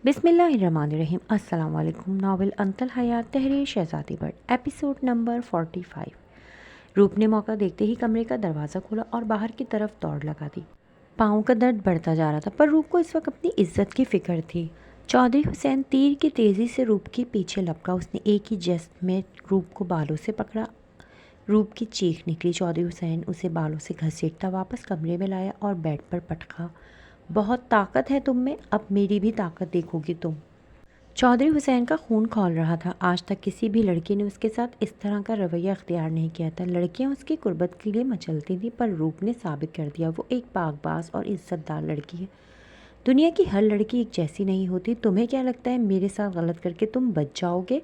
बिस्मिल्लाहिर्रहमानिर्रहीम। अस्सलाम वालेकुम। नावल अंतल हयात तहरीर शहजादी बट एपिसोड नंबर 45। रूप ने मौका देखते ही कमरे का दरवाज़ा खोला और बाहर की तरफ दौड़ लगा दी। पाँव का दर्द बढ़ता जा रहा था, पर रूप को इस वक्त अपनी इज्जत की फ़िक्र थी। चौधरी हुसैन तीर की तेज़ी से रूप के पीछे लपका। उसने एक ही जस्ट में रूप को बालों से पकड़ा। रूप की चीख निकली। चौधरी हुसैन उसे बालों से घसीटता वापस कमरे में लाया और बेड पर पटका। बहुत ताकत है तुम में, अब मेरी भी ताकत देखोगी तुम। चौधरी हुसैन का खून खौल रहा था। आज तक किसी भी लड़की ने उसके साथ इस तरह का रवैया अख्तियार नहीं किया था। लड़कियां उसकी कुर्बत के लिए मचलती थी, पर रूप ने साबित कर दिया वो एक पाकबाज और इज्जतदार लड़की है। दुनिया की हर लड़की एक जैसी नहीं होती। तुम्हें क्या लगता है मेरे साथ गलत करके तुम बच जाओगे?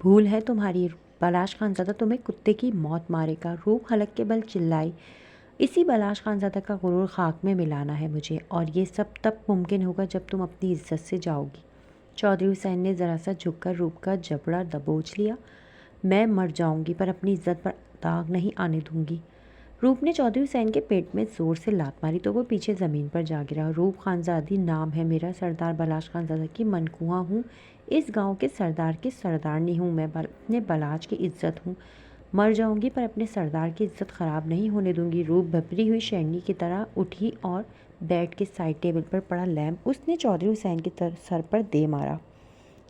भूल है तुम्हारी। बलाश खानज़ादा तुम्हें कुत्ते की मौत मारेगा। रूप हलक के बल चिल्लाई। इसी बलाश खानज़ादा का गुरूर खाक में मिलाना है मुझे, और ये सब तब मुमकिन होगा जब तुम अपनी इज्जत से जाओगी। चौधरी हुसैन ने ज़रा सा झुककर रूप का जबड़ा दबोच लिया। मैं मर जाऊंगी पर अपनी इज्जत पर दाग नहीं आने दूंगी। रूप ने चौधरी हुसैन के पेट में ज़ोर से लात मारी तो वो पीछे ज़मीन पर जा गिरा। रूप खानज़ादी नाम है मेरा, सरदार बलाश खानज़ादा की मनकुआ हूँ। इस गांव के सरदार की सरदारनी हूँ मैं। अपने बलाज की इज्जत हूँ। मर जाऊंगी पर अपने सरदार की इज्जत ख़राब नहीं होने दूंगी। रूप भपरी हुई शेरनी की तरह उठी और बेड के साइड टेबल पर पड़ा लैंप उसने चौधरी हुसैन के सर पर दे मारा।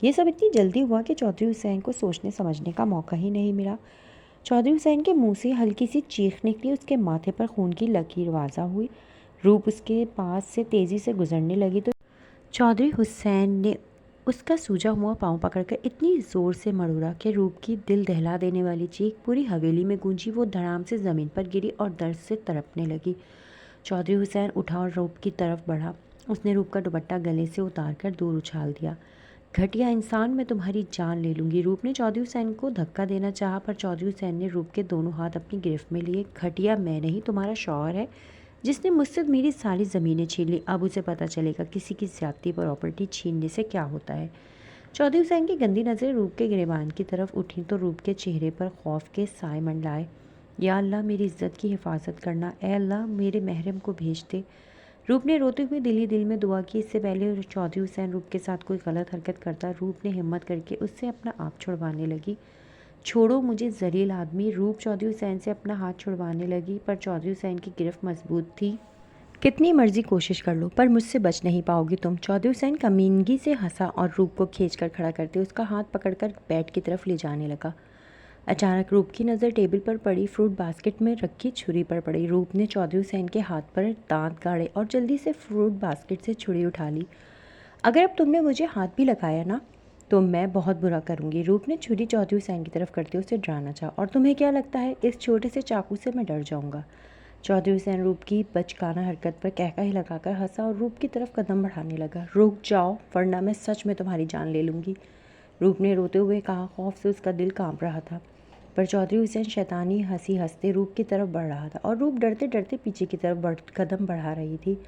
ये सब इतनी जल्दी हुआ कि चौधरी हुसैन को सोचने समझने का मौका ही नहीं मिला। चौधरी हुसैन के मुंह से हल्की सी चीख निकली। उसके माथे पर खून की लकीर वाज़ा हुई। रूप उसके पास से तेज़ी से गुजरने लगी तो चौधरी हुसैन ने उसका सूजा हुआ पाँव पकड़कर इतनी ज़ोर से मरोड़ा कि रूप की दिल दहला देने वाली चीख पूरी हवेली में गूंजी। वो धड़ाम से ज़मीन पर गिरी और दर्द से तड़पने लगी। चौधरी हुसैन उठा और रूप की तरफ बढ़ा। उसने रूप का दुपट्टा गले से उतार कर दूर उछाल दिया। घटिया इंसान, मैं तुम्हारी जान ले लूँगी। रूप ने चौधरी हुसैन को धक्का देना चाहा, पर चौधरी हुसैन ने रूप के दोनों हाथ अपनी गिरफ्त में लिए। घटिया मैं नहीं, तुम्हारा शौहर है, जिसने मुझसे मेरी सारी ज़मीनें छीन ली। अब उसे पता चलेगा किसी की ज़्यादती प्रॉपर्टी छीनने से क्या होता है। चौधरी हुसैन की गंदी नज़रें रूप के गिरेबान की तरफ उठी तो रूप के चेहरे पर खौफ के साए मंडलाए। या अल्लाह, मेरी इज्जत की हिफाजत करना। ए अल्लाह, मेरे महरम को भेज दे। रूप ने रोते हुए दिल ही दिल में दुआ की। इससे पहले चौधरी हुसैन रूप के साथ कोई गलत हरकत करता, रूप ने हिम्मत करके उससे अपना आप छुड़वाने लगी। छोड़ो मुझे जलील आदमी। रूप चौधरी हुसैन से अपना हाथ छुड़वाने लगी, पर चौधरी हुसैन की गिरफ्त मजबूत थी। कितनी मर्जी कोशिश कर लो, पर मुझसे बच नहीं पाओगी तुम। चौधरी हुसैन कमीनगी से हंसा और रूप को खींचकर खड़ा करते उसका हाथ पकड़कर बेड की तरफ ले जाने लगा। अचानक रूप की नज़र टेबल पर पड़ी फ्रूट बास्केट में रखी छुरी पर पड़ी। रूप ने चौधरी हुसैन के हाथ पर दांत गाड़े और जल्दी से फ्रूट बास्केट से छुरी उठा ली। अगर अब तुमने मुझे हाथ भी लगाया ना, तो मैं बहुत बुरा करूँगी। रूप ने छुरी चौधरी हुसैन की तरफ करते उसे डराना चाहा। और तुम्हें क्या लगता है इस छोटे से चाकू से मैं डर जाऊँगा? चौधरी हुसैन रूप की बचकाना हरकत पर कहका लगाकर हंसा और रूप की तरफ कदम बढ़ाने लगा। रुक जाओ, वरना मैं सच में तुम्हारी जान ले लूँगी, रूप ने रोते हुए कहा। खौफ से उसका दिल कांप रहा था, पर चौधरी हुसैन शैतानी हंसी हंसते रूप की तरफ बढ़ रहा था और रूप डरते डरते पीछे की तरफ कदम बढ़ा रही थी।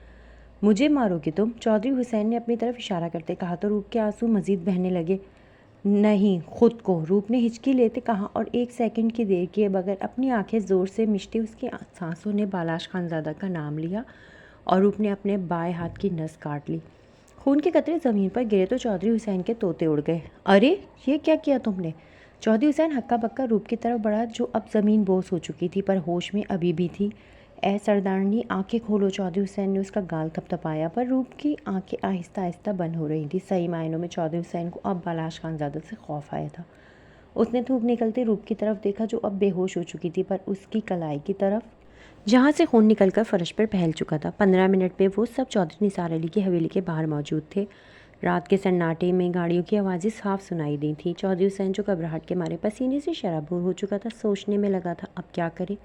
मुझे मारोगे तुम? चौधरी हुसैन ने अपनी तरफ इशारा करते कहा तो रूप के आंसू मजीद बहने लगे। नहीं, खुद को, रूप ने हिचकी लेते कहा और 1 सेकंड की देर किए बगैर अपनी आंखें ज़ोर से मिचते उसकी सांसों ने बालाश खानज़ादा का नाम लिया और रूप ने अपने बाएं हाथ की नस काट ली। खून के कतरे ज़मीन पर गिरे तो चौधरी हुसैन के तोते उड़ गए। अरे, ये क्या किया तुमने? चौधरी हुसैन हक्का बक्का रूप की तरफ बढ़ा, जो अब ज़मीन बोस हो चुकी थी पर होश में अभी भी थी। ए सरदारनी, आंखें खोलो। चौधरी हुसैन ने उसका गाल थपथपाया, पर रूप की आंखें आहिस्ता आहिस्ता बंद हो रही थी। सही मायनों में चौधरी हुसैन को अब बालाश खानज़ादा से खौफ आया था। उसने थूक निकलते रूप की तरफ देखा, जो अब बेहोश हो चुकी थी, पर उसकी कलाई की तरफ, जहाँ से खून निकलकर फर्श पर फैल चुका था। 15 मिनट में वो सब चौधरी निसार अली की हवेली के बाहर मौजूद थे। रात के सन्नाटे में गाड़ियों की आवाज़ें साफ सुनाई दी थी। चौधरी हुसैन, जो घबराहट के मारे पसीने से शराबूर हो चुका था, सोचने में लगा था अब क्या करे।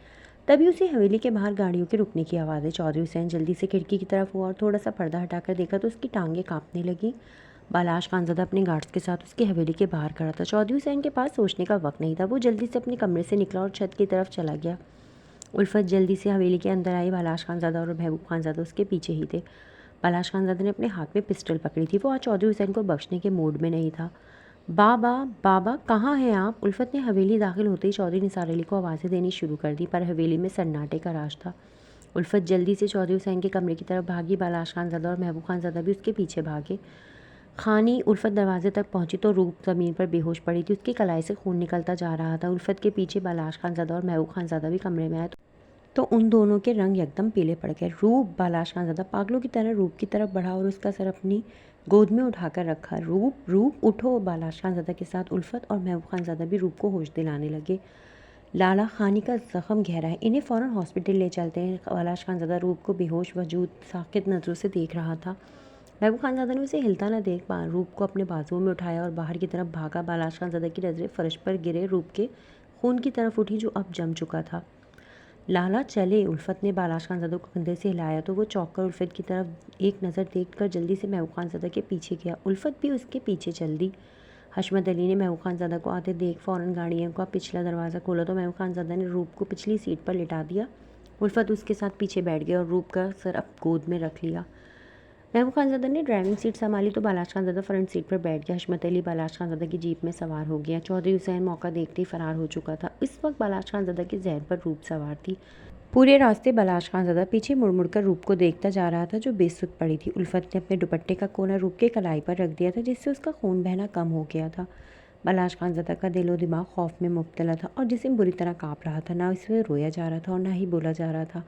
तभी उसी हवेली के बाहर गाड़ियों के रुकने की आवाज़ है। चौधरी हुसैन जल्दी से खिड़की की तरफ हुआ और थोड़ा सा पर्दा हटाकर देखा तो उसकी टांगें कांपने लगी। बालाश खानज़ादा अपने गार्ड्स के साथ उसकी हवेली के बाहर खड़ा था। चौधरी हुसैन के पास सोचने का वक्त नहीं था। वो जल्दी से अपने कमरे से निकला और छत की तरफ चला गया। उल्फत जल्दी से हवेली के अंदर आई। बालाश खानज़ादा और महबूब खानज़ादा उसके पीछे ही थे। बालाश खानज़ादा ने अपने हाथ में पिस्टल पकड़ी थी। वो आज चौधरी हुसैन को बख्शने के मूड में नहीं था। बाबा, बाबा, कहाँ हैं आप? उल्फत ने हवेली दाखिल होते ही चौधरी निसार अली को आवाज़ें देनी शुरू कर दी, पर हवेली में सन्नाटे का राज था। उल्फत जल्दी से चौधरी हुसैन के कमरे की तरफ भागी। बालाश खानज़ादा और महबूब खानज़ादा भी उसके पीछे भागे। खानी उल्फत दरवाजे तक पहुंची तो रूप ज़मीन पर बेहोश पड़ी थी। उसकी कलाई से खून निकलता जा रहा था। उल्फत के पीछे बालाश खानज़ादा और महबूब खानज़ादा भी कमरे में आए तो उन दोनों के रंग एकदम पीले पड़ गए। रूप बालाश खानज़ादा पागलों की तरह रूप की तरफ बढ़ा और उसका सर अपनी गोद में उठाकर रखा। रूप रूप उठो। बालाश खानज़ादा के साथ उल्फत और महबूब खानज़ादा भी रूप को होश दिलाने लगे। लाला, खानी का ज़ख्म गहरा है, इन्हें फ़ौरन हॉस्पिटल ले चलते हैं। बालाश खानज़ादा रूप को बेहोश वजूद साकित नज़रों से देख रहा था। महबूब खानज़ादा ने उसे हिलता न देख रूप को अपने बाजुओं में उठाया और बाहर की तरफ भागा। बालाश खानज़ादा की नज़रें फर्श पर गिरे रूप के खून की तरफ उठी जो अब जम चुका था। लाला चले। उल्फत ने बालाश खानज़ादा को कंधे से हिलाया तो वो चौंक कर उल्फत की तरफ एक नज़र देखकर जल्दी से महबूब खानज़ादा के पीछे गया। उल्फत भी उसके पीछे चल दी। हशमत अली ने महबूब खानज़ादा को आते देख फ़ौरन गाड़ियों का पिछला दरवाज़ा खोला तो महबूब खानज़ादा ने रूप को पिछली सीट पर लिटा दिया। उल्फत उसके साथ पीछे बैठ गया और रूप का सर अब गोद में रख लिया। महबूब खानज़ादा ने ड्राइविंग सीट संभाली तो बालाश खानज़ादा फ्रंट सीट पर बैठ गया। हशमत अली बालाश खानज़ादा की जीप में सवार हो गया। चौधरी हुसैन मौका देखते ही फरार हो चुका था। इस वक्त बालाश खानज़ादा के जहन पर रूप सवार थी। पूरे रास्ते बालाश खानज़ादा पीछे मुड़ मुड़ कर रूप को देखता जा रहा था जो बेसुध पड़ी थी। उल्फत ने अपने दुपट्टे का कोना रूप के कलाई पर रख दिया था जिससे उसका खून बहना कम हो गया था। बालाश खानज़ादा का दिलो दिमाग खौफ में मुब्तला था और जिस्म बुरी तरह काँप रहा था। ना उससे रोया जा रहा था और ना ही बोला जा रहा था।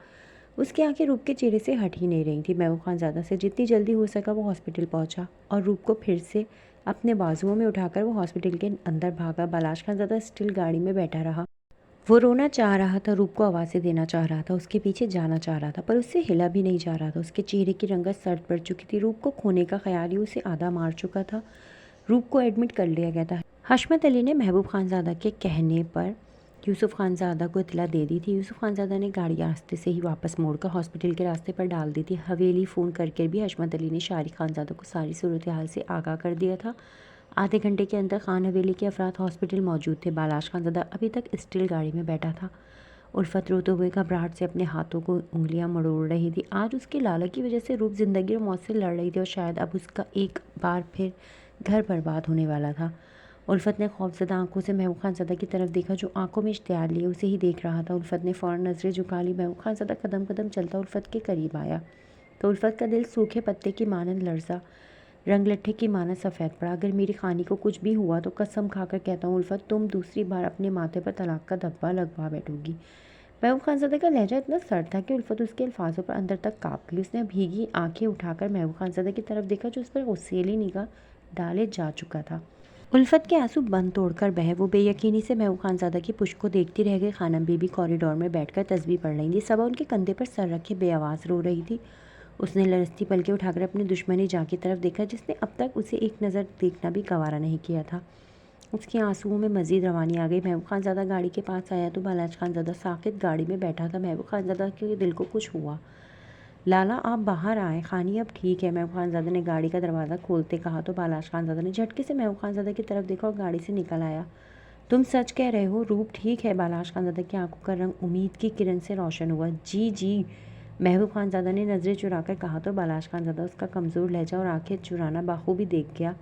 उसकी आंखें रूप के चेहरे से हट ही नहीं रही थी। महबूब खानज़ादा से जितनी जल्दी हो सका वो हॉस्पिटल पहुंचा और रूप को फिर से अपने बाजुओं में उठाकर वो हॉस्पिटल के अंदर भागा। बालाश खानज़ादा स्टिल गाड़ी में बैठा रहा। वो रोना चाह रहा था, रूप को आवाज़ें देना चाह रहा था, उसके पीछे जाना चाह रहा था, पर उससे हिला भी नहीं जा रहा था। उसके चेहरे की रंगत सर्द पड़ चुकी थी। रूप को खोने का ख्याल ही उसे आधा मार चुका था। रूप को एडमिट कर लिया गया था। हशमत अली ने महबूब खानज़ादा के कहने पर यूसुफ खानज़ादा को इतला दे दी थी। यूसुफ खानज़ादा ने गाड़ी रास्ते से ही वापस मोड़कर हॉस्पिटल के रास्ते पर डाल दी थी। हवेली फ़ोन करके भी हशमत अली ने शारिक खानज़ादा को सारी सूरत हाल से आगाह कर दिया था। आधे घंटे के अंदर खान हवेली के अफराद हॉस्पिटल मौजूद थे। बालाश खानज़ादा अभी तक स्टिल गाड़ी में बैठा था। उल्फत रोते हुए घबराहट से अपने हाथों को उंगलियां मरोड़ रही थी। आज उसके लाला की वजह से रूप ज़िंदगी और मौत से लड़ रही थी और शायद अब उसका एक बार फिर घर बर्बाद होने वाला था। उल्फत ने खौफज़दा आंखों से महबूब खानज़ादा की तरफ देखा जो आंखों में इश्तियार लिए उसे ही देख रहा था। उल्फत ने फ़ौरन नज़रें झुका ली। महबूब खानज़ादा कदम कदम चलता उल्फत के करीब आया तो उल्फत का दिल सूखे पत्ते की मानंद लर्जा, रंग लट्ठे की मानद सफ़ेद पड़ा। अगर मेरी खानी को कुछ भी हुआ तो कसम खाकर कहता हूँ उल्फत, तुम दूसरी बार अपने माथे पर तलाक का धब्बा लगवा बैठोगी। महबूब खानज़ादा का लहजा इतना सर्द था कि उल्फत उसके अल्फाजों पर अंदर तक काँप गई। उसने भीगी आंखें उठाकर महबूब खानज़ादा की तरफ देखा जो उस पर गुस्सैली निगाह डाले जा चुका था। उल्फत के आंसू बंद तोड़कर बहे। वो बेयकीनी से महबूब खानज़ादा की पुश्त को देखती रह गई। खानम बीबी कॉरिडोर में बैठकर तस्बीह पढ़ रही थी। सबा उनके कंधे पर सर रखे बेआवाज़ रो रही थी। उसने लरसती पलकें उठाकर अपनी दुश्मनी जाँ की तरफ देखा जिसने अब तक उसे एक नज़र देखना भी गवारा नहीं किया था। उसके आंसुओं में मज़ीद रवानी आ गई। महबूब खानज़ादा गाड़ी के पास आया तो बालाश खानज़ादा साकित गाड़ी में बैठा था। महबूब खानज़ादा के दिल को कुछ हुआ। लाला, आप बाहर आए, खानी अब ठीक है, महबूब खानज़ादा ने गाड़ी का दरवाज़ा खोलते कहा तो बालाश खानज़ादा ने झटके से महबूब खानज़ादा की तरफ देखा और गाड़ी से निकल आया। तुम सच कह रहे हो, रूप ठीक है? बालाश खानज़ादा की आंखों का रंग उम्मीद की किरण से रोशन हुआ। जी जी, महबूब खानज़ादा ने नज़रें चुराकर कहा तो बालाश खानज़ादा उसका कमज़ोर लहजा और आंखें चुराना बाखूबी देख गया।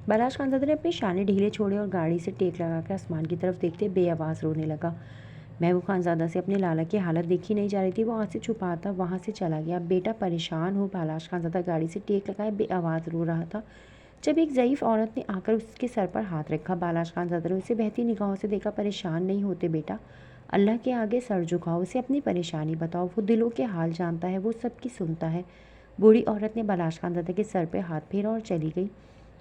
बालाश खानज़ादा ने अपने शाने ढीले छोड़े और गाड़ी से टेक लगाकर आसमान की तरफ देखते बेआवाज़ रोने लगा। महबूब खानज़ादा से अपने लाला की हालत देखी नहीं जा रही थी। वो आंखें छुपाता वहाँ से चला गया। बेटा परेशान हो? बालाश खानज़ादा गाड़ी से टेक लगाए बेआवाज़ रो रहा था जब एक ज़ईफ़ औरत ने आकर उसके सर पर हाथ रखा। बालाश खानज़ादा ने उसे बहती निगाहों से देखा। परेशान नहीं होते बेटा, अल्लाह के आगे सर झुकाओ, उसे अपनी परेशानी बताओ, वो दिलों के हाल जानता है, वो सबकी सुनता है। बूढ़ी औरत ने बालाश खानज़ादा के सर पर हाथ फेरा और चली गई।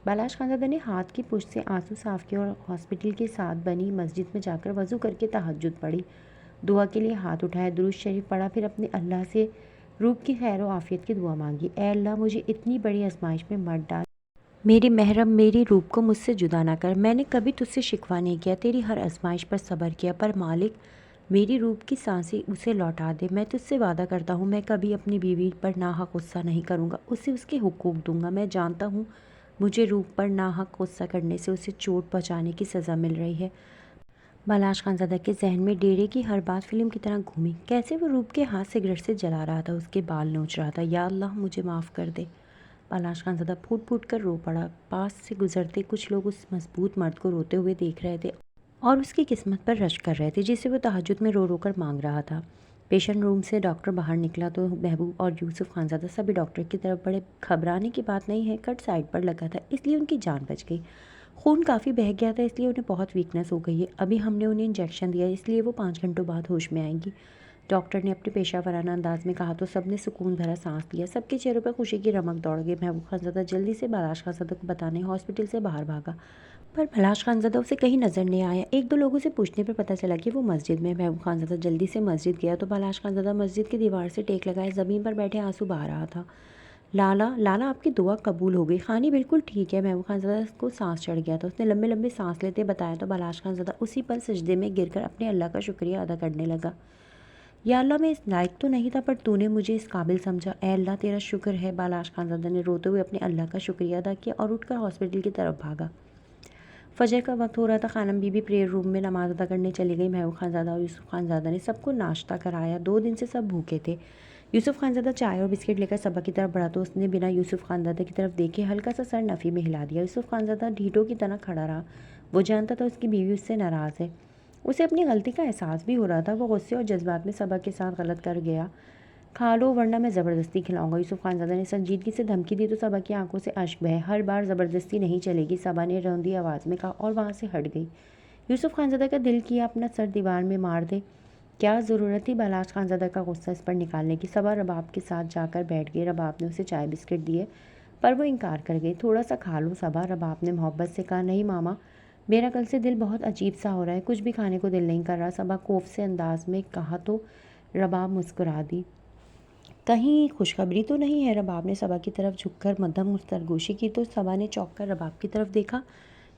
बालाश खानज़ादा ने हाथ की पुश्त से आंसू साफ किए और हॉस्पिटल के साथ बनी मस्जिद में जाकर वज़ू करके तहज्जुद पढ़ी। दुआ के लिए हाथ उठाया, दुरूद शरीफ पढ़ा, फिर अपने अल्लाह से रूप की खैर व आफ़ियत की दुआ मांगी। ए अल्लाह, मुझे इतनी बड़ी आजमाइश में मत डाल। मेरी महरम, मेरी रूप को मुझसे जुदा ना कर। मैंने कभी तुझसे शिकवा नहीं किया, तेरी हर आजमाइश पर सब्र किया, पर मालिक मेरी रूप की सांसें उसे लौटा दे। मैं तुझसे वादा करता हूँ मैं कभी अपनी बीवी पर नाहक गुस्सा नहीं करूँगा, उसे उसके हुकूक दूँगा। मैं जानता हूँ मुझे रूप पर नाहक गुस्सा करने से उसे चोट पहुँचाने की सज़ा मिल रही है। बालाश खानज़ादा के जहन में डेरे की हर बात फिल्म की तरह घूमी। कैसे वो रूप के हाथ सिगरेट से जला रहा था, उसके बाल नोच रहा था। या अल्लाह, मुझे माफ़ कर दे। बालाश खानज़ादा फूट फूट कर रो पड़ा। पास से गुजरते कुछ लोग उस मजबूत मर्द को रोते हुए देख रहे थे और उसकी किस्मत पर रश कर रहे थे जिसे वो तहज्जुद में रो रो कर मांग रहा था। पेशेंट रूम से डॉक्टर बाहर निकला तो महबूब और यूसुफ खानज़ादा सभी डॉक्टर की तरफ बड़े। घबराने की बात नहीं है, कट साइड पर लगा था इसलिए उनकी जान बच गई। खून काफ़ी बह गया था इसलिए उन्हें बहुत वीकनेस हो गई है। अभी हमने उन्हें इंजेक्शन दिया इसलिए वो 5 घंटों बाद होश में आएंगी, डॉक्टर ने अपने पेशा वराना अंदाज में कहा तो सबने सुकून भरा सांस लिया। सबके चेहरों पर खुशी की रमक दौड़ गई। महबूब खानज़ादा जल्दी से बलाश खानज़ादा को बताने हॉस्पिटल से बाहर भागा, पर बलाश खानज़ादा उसे कहीं नज़र नहीं आया। एक दो लोगों से पूछने पर पता चला कि वो मस्जिद में। महबूब खानज़ादा जल्दी से मस्जिद गया तो बलाश खानज़ादा मस्जिद की दीवार से टेक लगाए ज़मीन पर बैठे आंसू बहा रहा था। लाला लाला, आपकी दुआ कबूल हो गई, खानी बिल्कुल ठीक है। महबूब खानज़ादा को सांस चढ़ गया था। उसने लंबे लंबे सांस लेते बताया तो बलाश खानज़ादा उसी पल सजदे में गिरकर अपने अल्लाह का शुक्रिया अदा करने लगा। या अल्लाह, मैं इस लायक तो नहीं था पर तूने मुझे इस काबिल समझा। ए अल्लाह, तेरा शुक्र है। बलाश खानज़ादा ने रोते हुए अपने अल्लाह का शुक्रिया अदा किया और उठकर हॉस्पिटल की तरफ भागा। फजर का वक्त हो रहा था। खानम बीबी प्रेयर रूम में नमाज अदा करने चली गई। महबूब खानज़ादा और यूसुफ खानज़ादा ने सबको नाश्ता कराया। 2 दिन से सब भूखे थे। यूसुफ खानज़ादा चाय और बिस्किट लेकर सबा की तरफ बढ़ा तो उसने बिना यूसुफ खानज़ादा की तरफ देखे हल्का सा सर नफ़ी में हिला दिया। यूसुफ खानज़ादा ढीठों की तरह खड़ा रहा। वो जानता था उसकी बीवी उससे नाराज़ है। उसे अपनी गलती का एहसास भी हो रहा था। वो गुस्से और जज्बात में सबा के साथ गलत कर गया। खा लो वरना मैं ज़बरदस्ती खिलाऊंगा। यूसुफ खानज़ादा ने संजीदगी से धमकी दी तो सबा की आंखों से अश्क बहे। हर बार ज़बरदस्ती नहीं चलेगी, सबा ने रौंदी आवाज़ में कहा और वहाँ से हट गई। यूसुफ खानज़ादा का दिल किया अपना सर दीवार में मार दे। क्या ज़रूरत थी बलाश खानज़ादा का गुस्सा इस पर निकालने की। सबा रबाब के साथ जाकर बैठ गई। रबाब ने उसे चाय बिस्किट दिए पर वो इनकार कर गई। थोड़ा सा खा लो सबा, रबाब ने मोहब्बत से कहा। नहीं मामा, मेरा कल से दिल बहुत अजीब सा हो रहा है, कुछ भी खाने को दिल नहीं कर रहा, सबा कोफ से अंदाज में कहा तो रबाब मुस्कुरा दी। कहीं खुशखबरी तो नहीं है? रबाब ने सबा की तरफ झुककर मध्यम सरगोशी की तो सबा ने चौंक कर रबाब की तरफ देखा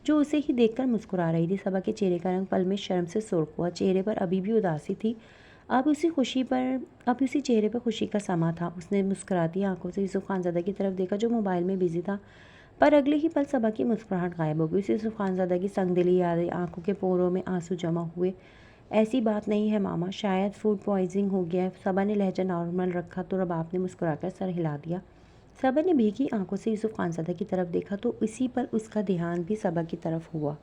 जो उसे ही देखकर मुस्कुरा रही थी। सबा के चेहरे का रंग पल में शर्म से सुर्ख हुआ। चेहरे पर अभी भी उदासी थी। अब उसी चेहरे पर खुशी का समा था। उसने मुस्कुराती आंखों से यूसुफ खानज़ादा की तरफ देखा जो मोबाइल में बिजी था, पर अगले ही पल सबा की मुस्कुराहट गायब हो गई। यूसुफ खानज़ादा की संगदिली यादें, आंखों के पोरों में आंसू जमा हुए। ऐसी बात नहीं है मामा, शायद फूड पॉइजनिंग हो गया है। सबा ने लहजा नॉर्मल रखा तो रबाब ने मुस्कुराकर सर हिला दिया। सबा ने भीगी आंखों से यूसुफ खानज़ादा की तरफ देखा तो इसी पर उसका ध्यान भी सबा की तरफ हुआ।